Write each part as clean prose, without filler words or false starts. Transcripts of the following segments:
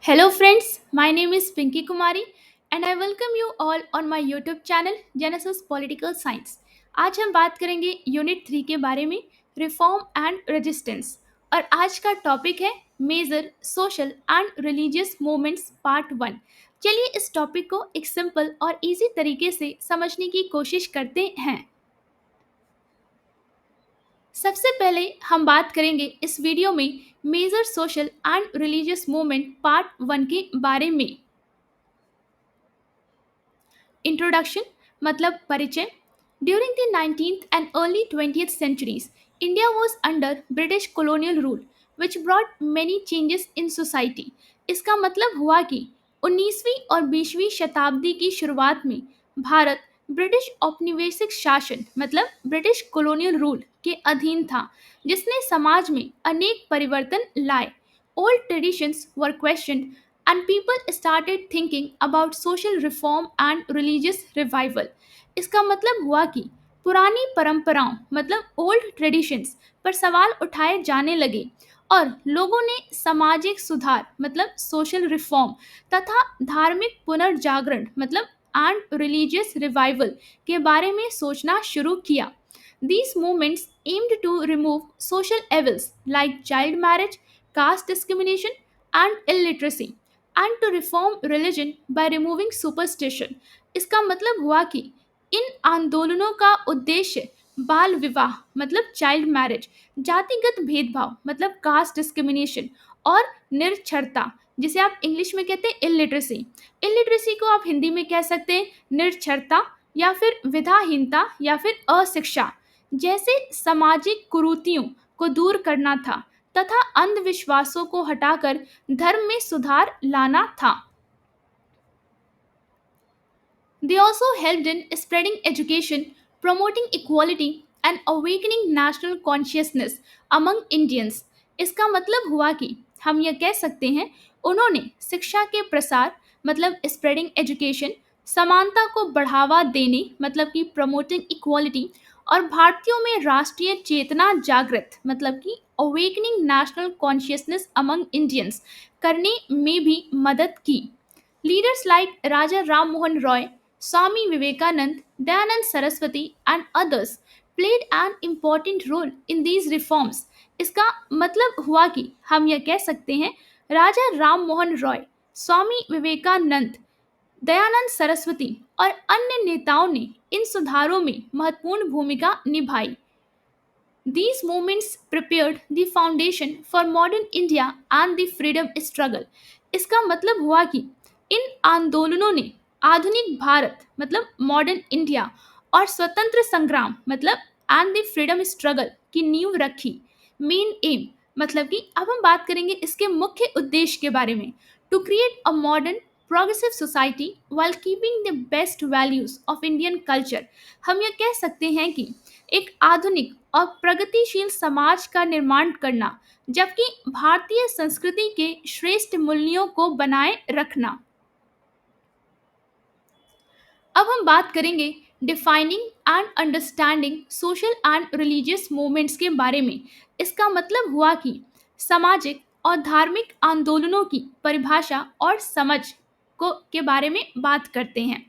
Hello friends, my name is Pinky Kumari and I welcome you all on my YouTube channel Genesis Political Science. आज हम बात करेंगे unit 3 के बारे में रिफॉर्म एंड रेजिस्टेंस और आज का टॉपिक है major social and religious movements part 1। चलिए इस टॉपिक को एक सिंपल और इजी तरीके से समझने की कोशिश करते हैं। सबसे पहले हम बात करेंगे इस वीडियो में major social and religious movement part 1 के बारे में। इंट्रोडक्शन मतलब परिचय। During the 19th and early 20th centuries, India was under British colonial rule, which brought many changes in society. इसका मतलब हुआ कि 19वीं और 20वीं शताब्दी की शुरुआत में भारत ब्रिटिश औपनिवेशिक शासन मतलब ब्रिटिश कॉलोनियल रूल के अधीन था, जिसने समाज में अनेक परिवर्तन लाए। Old traditions were question and people started thinking about social reform and religious revival. इसका मतलब हुआ कि पुरानी परंपराओं मतलब ओल्ड ट्रेडिशंस पर सवाल उठाए जाने लगे और लोगों ने सामाजिक सुधार मतलब सोशल रिफॉर्म तथा धार्मिक पुनर्जागरण मतलब एंड रिलीजियस रिवाइवल के बारे में सोचना शुरू किया। These movements aimed to remove social evils like child marriage, caste discrimination, and illiteracy, and to reform religion by removing superstition. इसका मतलब हुआ कि इन आंदोलनों का उद्देश्य बाल विवाह मतलब चाइल्ड मैरिज, जातिगत भेदभाव मतलब कास्ट डिस्क्रिमिनेशन और निरक्षरता जिसे आप इंग्लिश में कहते हैं इलिटरेसी। इलिटरेसी को आप हिंदी में कह सकते हैं निरक्षरता या फिर विधाहीनता या फिर अशिक्षा जैसे सामाजिक कुरीतियों को दूर करना था तथा अंधविश्वासों को हटाकर धर्म में सुधार लाना था। They also helped in spreading education, promoting equality, and awakening national consciousness among Indians. इसका मतलब हुआ कि हम यह कह सकते हैं उन्होंने शिक्षा के प्रसार मतलब स्प्रेडिंग एजुकेशन, समानता को बढ़ावा देने मतलब कि प्रमोटिंग इक्वालिटी और भारतीयों में राष्ट्रीय चेतना जागृत मतलब कि awakening national consciousness among Indians करने में भी मदद की। Leaders like Raja Ram Mohan Roy, Swami Vivekanand, Dayanand Saraswati, and others played an important role in these reforms. इसका मतलब हुआ कि हम यह कह सकते हैं राजा राम मोहन रॉय, स्वामी विवेकानंद, दयानंद सरस्वती और अन्य नेताओं ने इन सुधारों में महत्वपूर्ण भूमिका निभाई। These movements prepared the foundation for modern India and the freedom struggle. इसका मतलब हुआ कि इन आंदोलनों ने आधुनिक भारत मतलब मॉडर्न इंडिया और स्वतंत्र संग्राम मतलब एंड द फ्रीडम स्ट्रगल की नींव रखी। मेन एम मतलब कि अब हम बात करेंगे इसके मुख्य उद्देश्य के बारे में। To create a modern progressive society while keeping the best values of Indian culture. हम यह कह सकते हैं कि एक आधुनिक और प्रगतिशील समाज का निर्माण करना जबकि भारतीय संस्कृति के श्रेष्ठ मूल्यों को बनाए रखना। अब हम बात करेंगे defining and understanding social and religious movements के बारे में। इसका मतलब हुआ कि सामाजिक और धार्मिक आंदोलनों की परिभाषा और समझ को के बारे में बात करते हैं।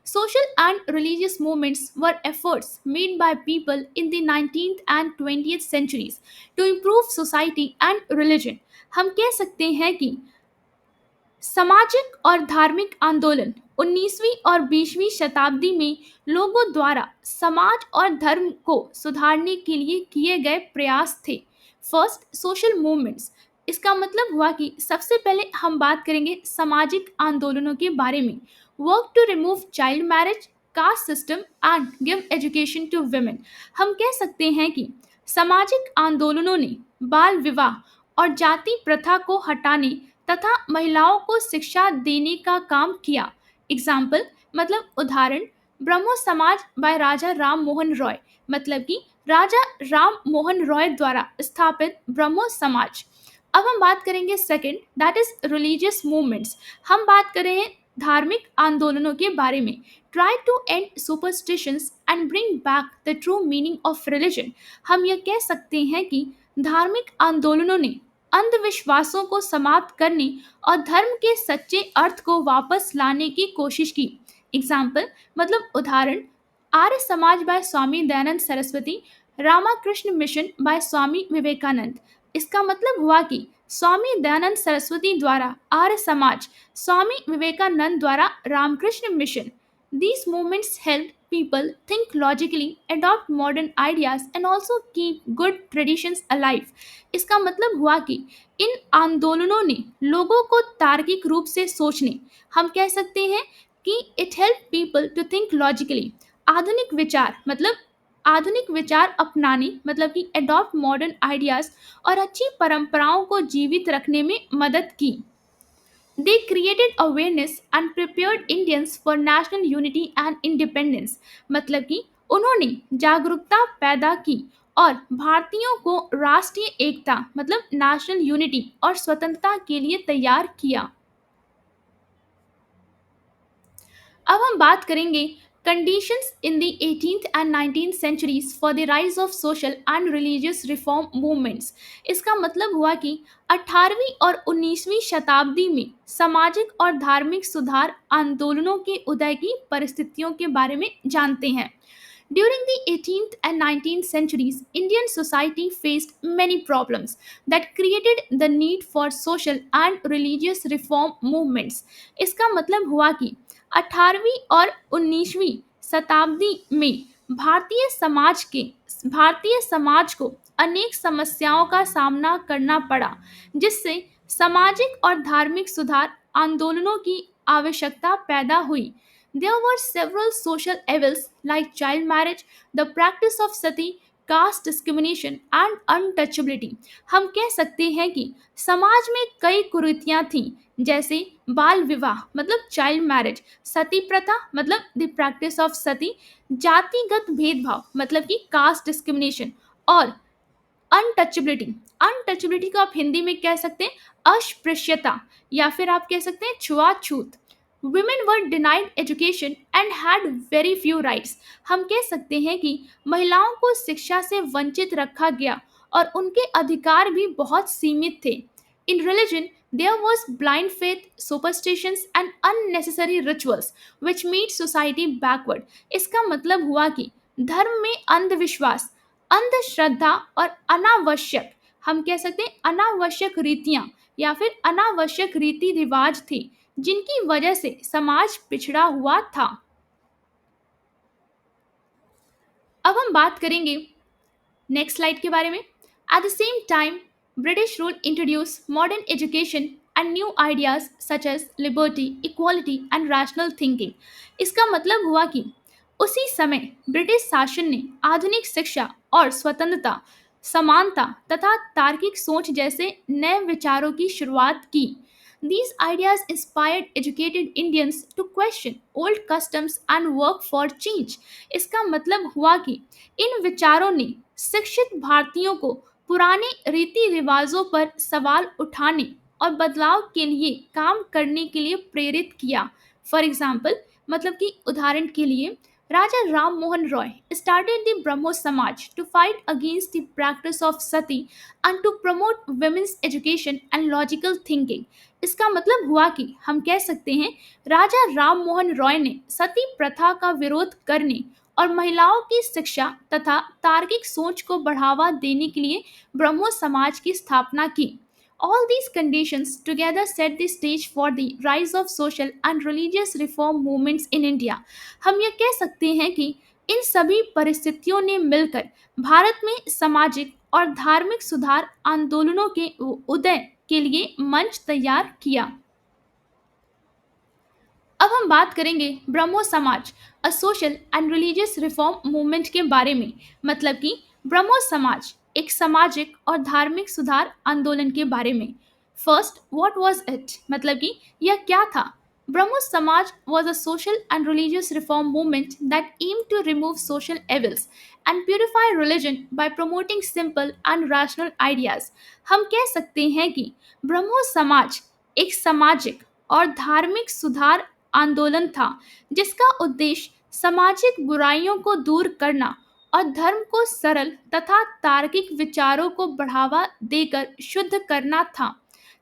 Social and religious movements were efforts made by people in the 19th and 20th centuries to improve society and religion. हम कह सकते हैं कि सामाजिक और धार्मिक आंदोलन 19वीं और 20वीं शताब्दी में लोगों द्वारा समाज और धर्म को सुधारने के लिए किए गए प्रयास थे। First social movements. इसका मतलब हुआ कि सबसे पहले हम बात करेंगे सामाजिक आंदोलनों के बारे में। Work to remove child marriage, caste system and give education to women. हम कह सकते हैं कि सामाजिक आंदोलनों ने बाल विवाह और जाति प्रथा को हटाने तथा महिलाओं को शिक्षा देने का काम किया। एग्जाम्पल मतलब उदाहरण ब्रह्मो समाज बाय राजा राम मोहन रॉय मतलब कि राजा राम मोहन रॉय द्वारा स्थापित ब्रह्मो समाज। अब हम बात करेंगे second that is religious movements. हम बात कर रहे हैं धार्मिक आंदोलनों के बारे में। Try to end superstitions and bring back the true meaning of religion. हम यह कह सकते हैं कि धार्मिक आंदोलनों ने अंधविश्वासों को समाप्त करने और धर्म के सच्चे अर्थ को वापस लाने की कोशिश की। एग्जाम्पल मतलब उदाहरण, Arya Samaj bye Swami Dayanand Saraswati, Ramakrishna mission bye Swami Vivekananda. इसका मतलब हुआ कि स्वामी दयानंद सरस्वती द्वारा आर्य समाज, स्वामी विवेकानंद द्वारा Ramakrishna Mission. These movements helped people think logically, adopt modern ideas, and also keep good traditions alive. इसका मतलब हुआ कि इन आंदोलनों ने लोगों को तार्किक रूप से सोचने, हम कह सकते हैं कि it help people to think logically, आधुनिक विचार अपनाने मतलब कि अडॉप्ट मॉडर्न आइडियाज और अच्छी परंपराओं को जीवित रखने में मदद की। They created awareness and prepared Indians for national unity and independence. मतलब कि उन्होंने जागरूकता पैदा की और भारतीयों को राष्ट्रीय एकता मतलब नेशनल यूनिटी और स्वतंत्रता के लिए तैयार किया। अब हम बात करेंगे conditions in the 18th and 19th centuries for the rise of social and religious reform movements. इसका मतलब हुआ कि 18वीं और 19वीं शताब्दी में सामाजिक और धार्मिक सुधार आंदोलनों के उदय की परिस्थितियों के बारे में जानते हैं। During the 18th and 19th centuries, Indian society faced many problems that created the need for social and religious reform movements. इसका मतलब हुआ कि 18वीं और 19वीं शताब्दी में भारतीय समाज को अनेक समस्याओं का सामना करना पड़ा, जिससे सामाजिक और धार्मिक सुधार आंदोलनों की आवश्यकता पैदा हुई। There were several social evils like child marriage, the practice of sati, caste discrimination and untouchability. हम कह सकते हैं कि समाज में कई कुरीतियां थीं, जैसे बाल विवाह मतलब चाइल्ड मैरिज, सती प्रथा मतलब द प्रैक्टिस ऑफ सती, जातिगत भेदभाव मतलब कि कास्ट डिस्क्रिमिनेशन और अनटचेबिलिटी को आप हिंदी में कह सकते हैं अस्पृश्यता या फिर आप कह सकते हैं छुआछूत। Women were denied education and had very few rights. हम कह सकते हैं कि महिलाओं को शिक्षा से वंचित रखा गया और उनके अधिकार भी बहुत सीमित थे। In religion, there was blind faith, superstitions and unnecessary rituals which made society backward. इसका मतलब हुआ कि धर्म में अंधविश्वास, अंधश्रद्धा और अनावश्यक, हम कह सकते हैं अनावश्यक रीतियां या फिर अनावश्यक रीति रिवाज थे, जिनकी वजह से समाज पिछड़ा हुआ था। अब हम बात करेंगे नेक्स्ट स्लाइड के बारे में। At the same time British rule introduce modern education and new ideas such as liberty, equality and rational thinking. इसका मतलब हुआ कि उसी समय ब्रिटिश शासन ने आधुनिक शिक्षा और स्वतंत्रता, समानता तथा तार्किक सोच जैसे नए विचारों की शुरुआत की। These ideas inspired educated Indians to question old customs and work for change. इसका मतलब हुआ कि इन विचारों ने शिक्षित भारतीयों को पुराने रीति रिवाजों पर सवाल उठाने और बदलाव के लिए काम करने के लिए प्रेरित किया। फॉर एग्जाम्पल मतलब कि उदाहरण के लिए राजा Ram Mohan Roy started the Brahmo Samaj to fight against the practice of sati and to promote women's education and logical thinking. इसका मतलब हुआ कि हम कह सकते हैं राजा राम मोहन रॉय ने सती प्रथा का विरोध करने और महिलाओं की शिक्षा तथा तार्किक सोच को बढ़ावा देने के लिए ब्रह्मो समाज की स्थापना की। All these conditions together set the stage for the rise of social and religious reform movements in India. हम ये कह सकते हैं कि इन सभी परिस्थितियों ने मिलकर भारत में सामाजिक और धार्मिक सुधार आंदोलनों के उदय के लिए मंच तैयार किया। अब हम बात करेंगे ब्रह्मो समाज, a social and religious reform movement के बारे में। मतलब कि ब्रह्मो समाज एक सामाजिक और धार्मिक सुधार आंदोलन के बारे में। फर्स्ट, व्हाट वाज इट मतलब कि यह क्या था। ब्रह्मो समाज was a social and religious reform movement that aimed to remove social evils and purify religion by promoting simple and rational ideas. हम कह सकते हैं कि ब्रह्मो समाज एक सामाजिक और धार्मिक सुधार आंदोलन था जिसका उद्देश्य सामाजिक बुराइयों को दूर करना और धर्म को सरल तथा तार्किक विचारों को बढ़ावा देकर शुद्ध करना था।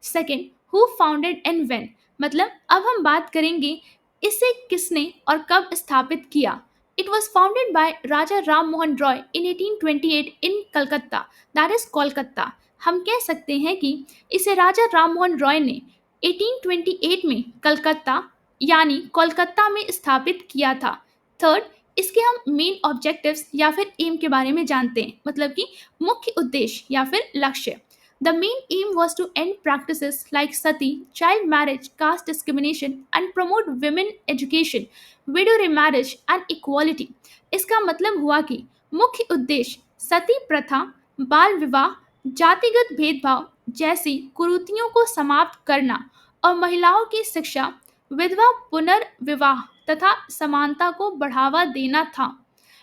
Second, who founded and when, मतलब अब हम बात करेंगे इसे किसने और कब स्थापित किया। It was founded bye Raja Ram Mohan Roy in 1828 in Calcutta, that is Kolkata. हम कह सकते हैं कि इसे राजा राम मोहन रॉय ने 1828 में कलकत्ता यानी कोलकाता में स्थापित किया था। थर्ड, इसके हम मेन ऑब्जेक्टिव्स या फिर एम के बारे में जानते हैं, मतलब कि मुख्य उद्देश्य या फिर लक्ष्य। The main aim was to end practices like sati, child marriage, caste discrimination, and promote women education, widow remarriage, and equality. इसका मतलब हुआ कि मुख्य उद्देश्य सती प्रथा, बाल विवाह, जातिगत भेदभाव जैसी कुरीतियों को समाप्त करना और महिलाओं की शिक्षा, विधवा पुनर्विवाह तथा समानता को बढ़ावा देना था।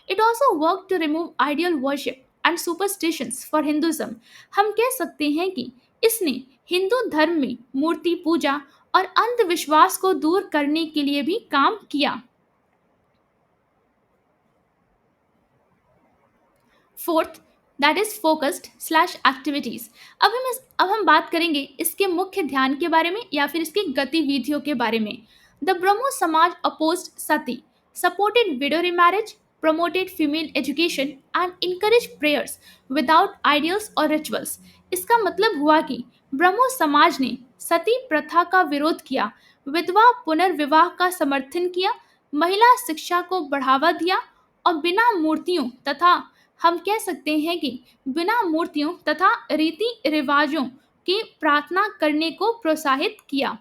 It also worked to remove ideal worship and superstitions for Hinduism. हम कह सकते हैं कि इसने हिंदू धर्म में मूर्ति पूजा और अंधविश्वास को दूर करने के लिए भी काम किया। Fourth, that is focused slash activities. अब हम बात करेंगे इसके मुख्य ध्यान के बारे में या फिर इसकी गतिविधियों के बारे में। The Brahmo Samaj opposed sati, supported widow remarriage, promoted female education and encouraged prayers without ideals or rituals. इसका मतलब हुआ कि ब्रह्मो समाज ने सती प्रथा का विरोध किया, विधवा पुनर्विवाह का समर्थन किया, महिला शिक्षा को बढ़ावा दिया और बिना मूर्तियों तथा हम कह सकते हैं कि बिना मूर्तियों तथा रीति रिवाजों की प्रार्थना करने को प्रोत्साहित किया।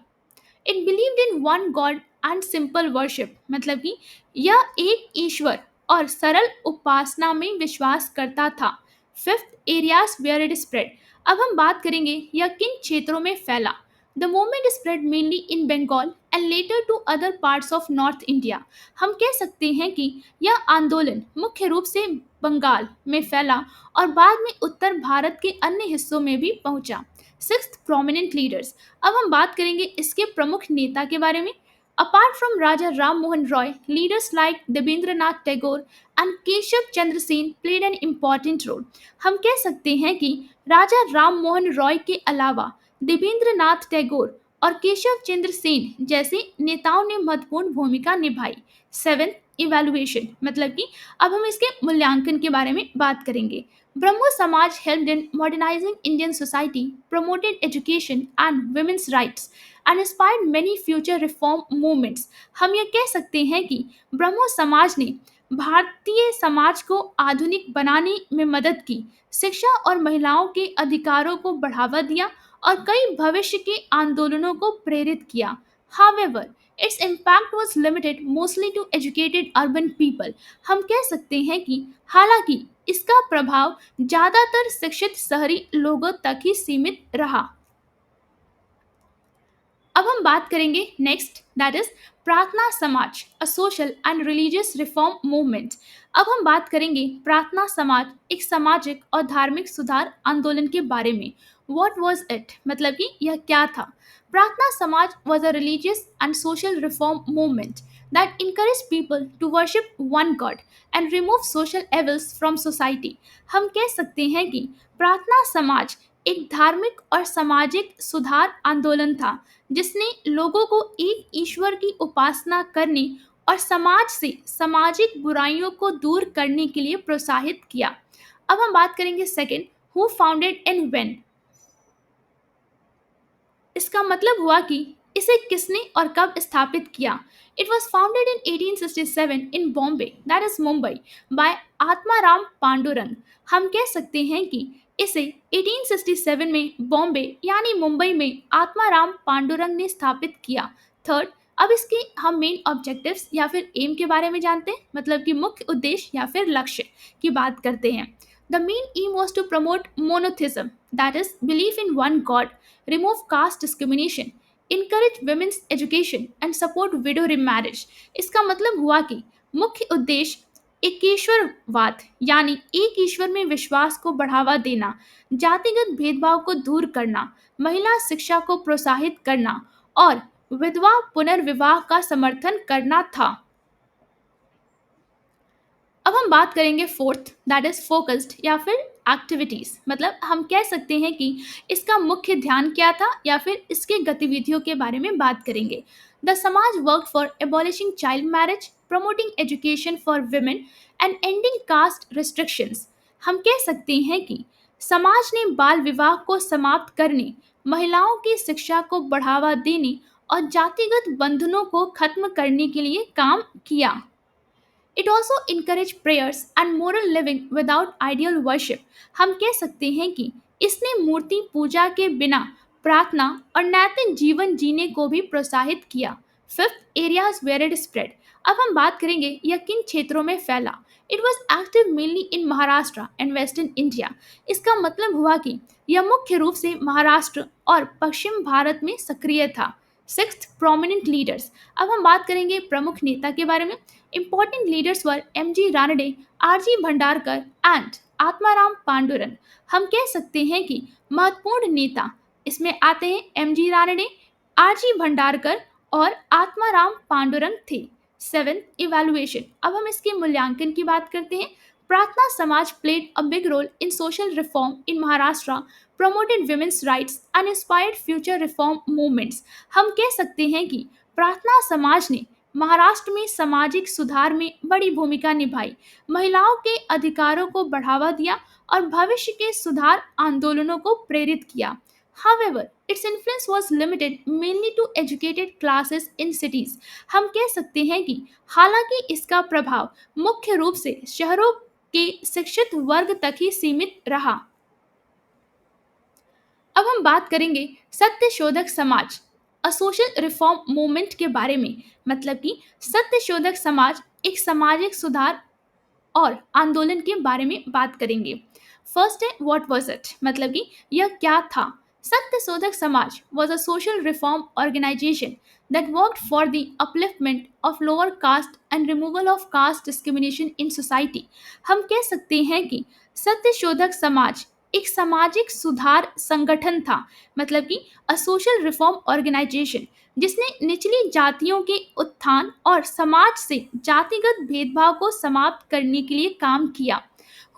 It believed in one God and simple worship, मतलब कि यह एक ईश्वर और सरल उपासना में विश्वास करता था। Fifth, areas where it spread. अब हम बात करेंगे यह किन क्षेत्रों में फैला। The movement spread mainly in Bengal and later to other parts of North India. हम कह सकते हैं कि यह आंदोलन मुख्य रूप से बंगाल में फैला और बाद में उत्तर भारत के अन्य हिस्सों में भी पहुंचा। Sixth, prominent leaders. अब हम बात करेंगे इसके प्रमुख नेता के बारे में। Apart from Raja Ram Mohan Roy, leaders like Debendranath Tagore and Keshav Chandra Sen played an important role. हम कह सकते हैं कि राजा राम मोहन रॉय के अलावा देवेंद्रनाथ टैगोर और केशव चंद्र सेन जैसे नेताओं ने महत्वपूर्ण भूमिका निभाई। सेवेंथ, इवैल्यूएशन, मतलब कि अब हम इसके मूल्यांकन के बारे में बात करेंगे। ब्रह्मो समाज helped in modernizing Indian society, promoted education and women's rights, and inspired many future reform movements. हम ये कह सकते हैं कि ब्रह्मो समाज ने भारतीय समाज को आधुनिक बनाने में मदद की, शिक्षा और महिलाओं के अधिकारों को बढ़ावा दिया और कई भविष्य के आंदोलनों को प्रेरित किया। However, its impact was limited mostly to educated urban people. हम कह सकते हैं कि हालांकि इसका प्रभाव ज्यादातर शिक्षित शहरी लोगों तक ही सीमित रहा। अब हम बात करेंगे नेक्स्ट, दैट इज प्रार्थना समाज, a social and religious reform movement. अब हम बात करेंगे प्रार्थना समाज एक सामाजिक और धार्मिक सुधार आंदोलन के बारे में। व्हाट वाज इट, मतलब कि यह क्या था। प्रार्थना समाज was a religious and social reform movement that encouraged people to worship one God and remove social evils from society. हम कह सकते हैं कि प्रार्थना समाज एक धार्मिक और सामाजिक सुधार आंदोलन था जिसने लोगों को एक ईश्वर की उपासना करने और समाज से सामाजिक बुराइयों को दूर करने के लिए प्रोत्साहित किया। अब हम बात करेंगे second, who founded and when. इसका मतलब हुआ कि इसे किसने और कब स्थापित किया। It was founded in 1867 in Bombay, that is Mumbai, by Atmaram Pandurang. हम कह सकते हैं कि इसे 1867 में बॉम्बे यानी मुंबई में आत्माराम पांडुरंग ने स्थापित किया। थर्ड, अब इसके हम मेन ऑब्जेक्टिव्स या फिर एम के बारे में जानते हैं, मतलब कि मुख्य उद्देश्य या फिर लक्ष्य की बात करते हैं। The main aim was to promote monotheism, that is belief in one God, remove caste discrimination, encourage women's education and support widow remarriage. इसका मतलब हुआ कि मुख्य उद्देश्य एकेश्वरवाद यानी एक ईश्वर में विश्वास को बढ़ावा देना, जातिगत भेदभाव को दूर करना, महिला शिक्षा को प्रोत्साहित करना और विधवा पुनर्विवाह का समर्थन करना था। अब हम बात करेंगे फोर्थ, दैट इज फोकस्ड या फिर एक्टिविटीज। मतलब हम कह सकते हैं कि इसका मुख्य ध्यान क्या था या फिर इसके गतिविधियों के बारे में बात करेंगे। The Samaj work for abolishing child marriage, promoting education for women and ending caste restrictions. हम कह सकते हैं कि समाज ने बाल विवाह को समाप्त करने, महिलाओं की शिक्षा को बढ़ावा देने और जातिगत बंधनों को खत्म करने के लिए काम किया। It also encouraged prayers and moral living without ideal worship. हम कह सकते हैं कि इसने मूर्ति पूजा के बिना प्रार्थना और नैतिक जीवन जीने को भी प्रोत्साहित किया। Fifth, areas where it spread. अब हम बात करेंगे यह किन क्षेत्रों में फैला। It was active mainly in Maharashtra and Western India. इसका मतलब हुआ कि यह मुख्य रूप से महाराष्ट्र और पश्चिम भारत में सक्रिय था। Sixth, prominent leaders. अब हम बात करेंगे प्रमुख नेता के बारे में। Important leaders were M.G. Ranade, R.G. Bhandarkar and Atmaram Pandurang. हम कह सकते हैं कि महत्वपूर्ण नेता इसमें आते हैं M.G. रानडे, R.G. भंडारकर और आत्माराम पांडुरंग थे। Seven, evaluation. अब हम इसके मूल्यांकन की बात करते हैं। प्रार्थना समाज played a big role in social reform in Maharashtra, promoted women's rights and inspired future reform movements। हम कह सकते हैं कि प्रार्थना समाज ने महाराष्ट्र में सामाजिक सुधार में बड़ी भूमिका निभाई, महिलाओं के अधिकारों को बढ़ावा दिया और भविष्य के सुधार आंदोलनों को प्रेरित किया। However, its influence was limited mainly to educated classes in cities। हम कह सकते हैं कि हालांकि इसका प्रभाव मुख्य रूप से शहरों के शिक्षित वर्ग तक ही सीमित रहा। अब हम बात करेंगे सत्य शोधक समाज, अ सोशल रिफॉर्म मूवमेंट के बारे में। मतलब कि सत्य शोधक समाज एक सामाजिक सुधार और आंदोलन के बारे में बात करेंगे। फर्स्ट है व्हाट वाज इट, मतलब कि यह क्या था। सत्य शोधक समाज was a social reform organization that worked for the upliftment of lower caste and removal of caste discrimination in society। हम कह सकते हैं कि सत्य शोधक समाज एक सामाजिक सुधार संगठन था। मतलब कि अ सोशल रिफॉर्म ऑर्गेनाइजेशन जिसने निचली जातियों के उत्थान और समाज से जातिगत भेदभाव को समाप्त करने के लिए काम किया।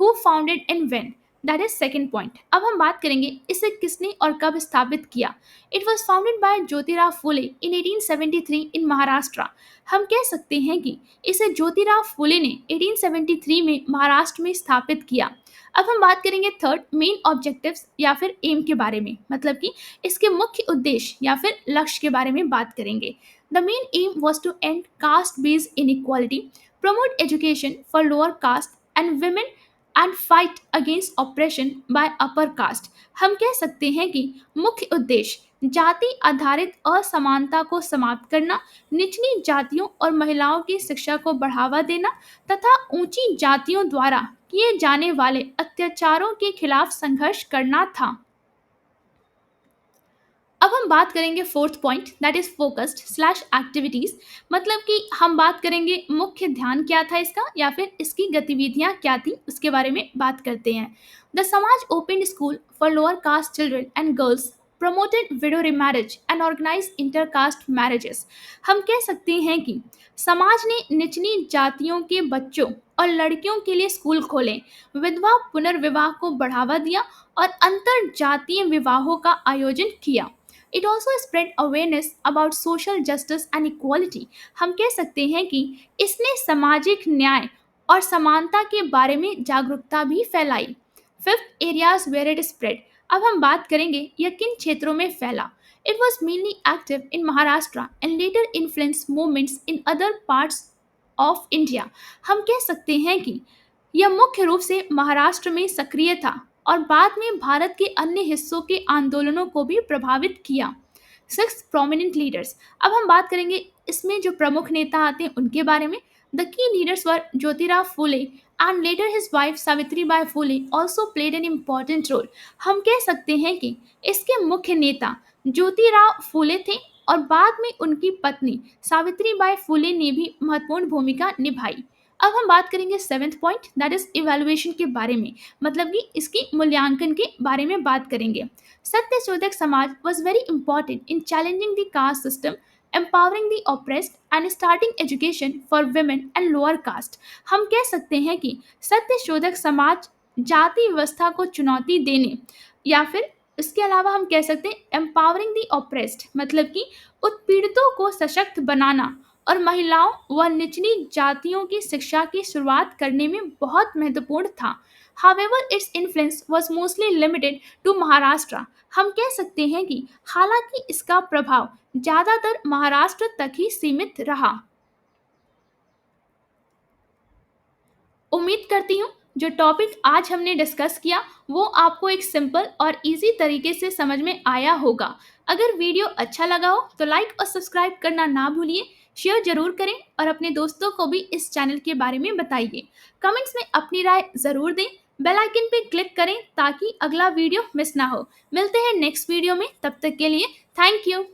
Who founded and when, that is second point. अब हम बात करेंगे इसे किसने और कब स्थापित किया। It was founded by Jyotirao Phule in 1873 in Maharashtra. हम कह सकते हैं कि इसे ज्योतिराव फुले ने 1873 में महाराष्ट्र में स्थापित किया। अब हम बात करेंगे थर्ड, मेन ऑब्जेक्टिव्स या फिर एम के बारे में। मतलब कि इसके मुख्य उद्देश्य या फिर लक्ष्य के बारे में बात करेंगे। The main aim was to end caste based inequality, promote education for lower caste and women and fight against oppression by upper caste. हम कह सकते हैं कि मुख्य उद्देश्य जाति आधारित असमानता को समाप्त करना, निचली जातियों और महिलाओं की शिक्षा को बढ़ावा देना तथा ऊंची जातियों द्वारा किए जाने वाले अत्याचारों के खिलाफ संघर्ष करना था। अब हम बात करेंगे fourth point, that is focused slash activities. मतलब कि हम बात करेंगे मुख्य ध्यान क्या था इसका या फिर इसकी गतिविधियां क्या थी उसके बारे में बात करते हैं। The Samaj open school for lower caste children and girls, promoted widow remarriage and organise intercaste marriages. हम कह सकते हैं कि समाज ने निचली जातियों के बच्चों और लड़कियों के लिए स्कूल खोले, विधवा पुनर्विवाह को बढ़ावा दिया और अंतर जातीय विवाहों का आयोजन किया। It also spread awareness about social justice and equality। हम कह सकते हैं कि इसने सामाजिक न्याय और समानता के बारे में जागरूकता भी फैलाई। Fifth, areas where it spread. अब हम बात करेंगे यह किन क्षेत्रों में फैला। It was mainly active in Maharashtra and later influence movements in other parts of India. हम कह सकते हैं कि यह मुख्य रूप से महाराष्ट्र में सक्रिय था और बाद में भारत के अन्य हिस्सों के आंदोलनों को भी प्रभावित किया। Six, prominent leaders. अब हम बात करेंगे इसमें जो प्रमुख नेता आते हैं उनके बारे में। The key leaders were Jyotirao Phule and later his wife Savitri Bai Phule also played an important role. हम कह सकते हैं कि इसके मुख्य नेता ज्योतिराव फुले थे और बाद में उनकी पत्नी सावित्री बाई फुले ने भी महत्वपूर्ण भूमिका निभाई। अब हम बात करेंगे seventh point, that is evaluation के बारे में। मतलब कि इसकी मूल्यांकन के बारे में बात करेंगे। सत्य शोधक समाज was very important in challenging the caste system, empowering the oppressed and starting education for women and lower caste। हम कह सकते हैं कि सत्यशोधक समाज जाति व्यवस्था को चुनौती देने, या फिर इसके अलावा हम कह सकते हैं एम्पावरिंग द ऑप्रेस्ड, मतलब कि उत्पीड़ितों को सशक्त बनाना और महिलाओं व निचली जातियों की शिक्षा की शुरुआत करने में बहुत महत्वपूर्ण था। However, its influence was mostly limited to Maharashtra. हम कह सकते हैं कि हालांकि इसका प्रभाव ज्यादातर महाराष्ट्र तक ही सीमित रहा। उम्मीद करती हूँ जो टॉपिक आज हमने डिस्कस किया वो आपको एक सिंपल और इजी तरीके से समझ में आया होगा। अगर वीडियो अच्छा लगा हो तो लाइक और सब्सक्राइब करना ना भूलिए, शेयर जरूर करें और अपने दोस्तों को भी इस चैनल के बारे में बताइए। कमेंट्स में अपनी राय जरूर दें, बेल आइकन पे क्लिक करें ताकि अगला वीडियो मिस ना हो। मिलते हैं नेक्स्ट वीडियो में, तब तक के लिए थैंक यू।